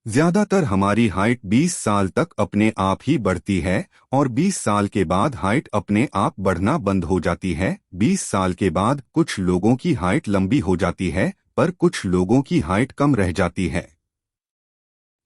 ज्यादातर हमारी हाइट 20 साल तक अपने आप ही बढ़ती है और 20 साल के बाद हाइट अपने आप बढ़ना बंद हो जाती है। 20 साल के बाद कुछ लोगों की हाइट लंबी हो जाती है, पर कुछ लोगों की हाइट कम रह जाती है।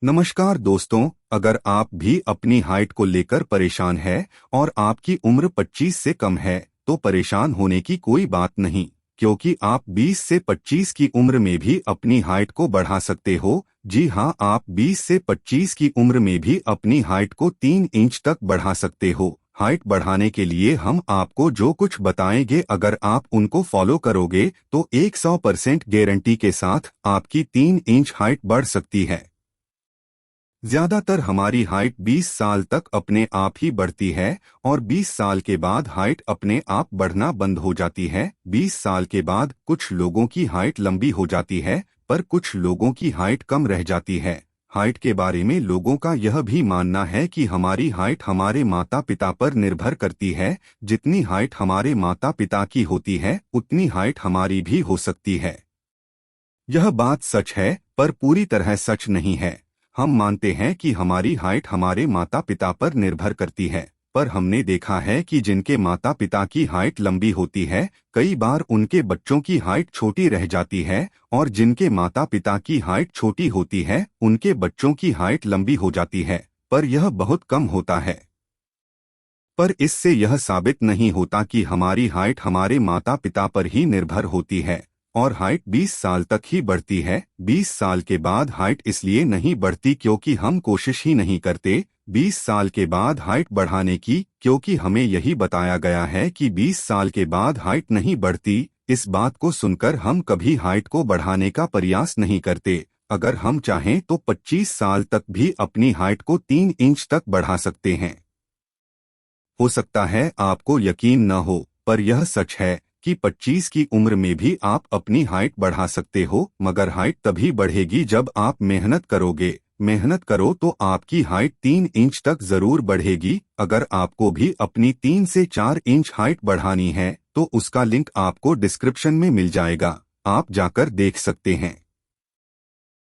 नमस्कार दोस्तों, अगर आप भी अपनी हाइट को लेकर परेशान है और आपकी उम्र 25 से कम है, तो परेशान होने की कोई बात नहीं, क्योंकि आप 20 से 25 की उम्र में भी अपनी हाइट को बढ़ा सकते हो। जी हाँ, आप 20 से 25 की उम्र में भी अपनी हाइट को 3 इंच तक बढ़ा सकते हो। हाइट बढ़ाने के लिए हम आपको जो कुछ बताएंगे, अगर आप उनको फॉलो करोगे तो 100% गारंटी के साथ आपकी 3 इंच हाइट बढ़ सकती है। ज्यादातर हमारी हाइट 20 साल तक अपने आप ही बढ़ती है और 20 साल के बाद हाइट अपने आप बढ़ना बंद हो जाती है। 20 साल के बाद कुछ लोगों की हाइट लंबी हो जाती है, पर कुछ लोगों की हाइट कम रह जाती है। हाइट के बारे में लोगों का यह भी मानना है कि हमारी हाइट हमारे माता पिता पर निर्भर करती है। जितनी हाइट हमारे माता पिता की होती है, उतनी हाइट हमारी भी हो सकती है। यह बात सच है, पर पूरी तरह सच नहीं है। हम मानते हैं कि हमारी हाइट हमारे माता पिता पर निर्भर करती है, पर हमने देखा है कि जिनके माता पिता की हाइट लंबी होती है, कई बार उनके बच्चों की हाइट छोटी रह जाती है, और जिनके माता पिता की हाइट छोटी होती है, उनके बच्चों की हाइट लंबी हो जाती है, पर यह बहुत कम होता है। पर इससे यह साबित नहीं होता कि हमारी हाइट हमारे माता पिता पर ही निर्भर होती है और हाइट 20 साल तक ही बढ़ती है। 20 साल के बाद हाइट इसलिए नहीं बढ़ती क्योंकि हम कोशिश ही नहीं करते 20 साल के बाद हाइट बढ़ाने की, क्योंकि हमें यही बताया गया है कि 20 साल के बाद हाइट नहीं बढ़ती। इस बात को सुनकर हम कभी हाइट को बढ़ाने का प्रयास नहीं करते। अगर हम चाहें तो 25 साल तक भी अपनी हाइट को 3 इंच तक बढ़ा सकते हैं। हो सकता है आपको यकीन न हो, पर यह सच है कि 25 की उम्र में भी आप अपनी हाइट बढ़ा सकते हो, मगर हाइट तभी बढ़ेगी जब आप मेहनत करोगे। मेहनत करो तो आपकी हाइट 3 इंच तक जरूर बढ़ेगी। अगर आपको भी अपनी 3 से 4 इंच हाइट बढ़ानी है, तो उसका लिंक आपको डिस्क्रिप्शन में मिल जाएगा, आप जाकर देख सकते हैं।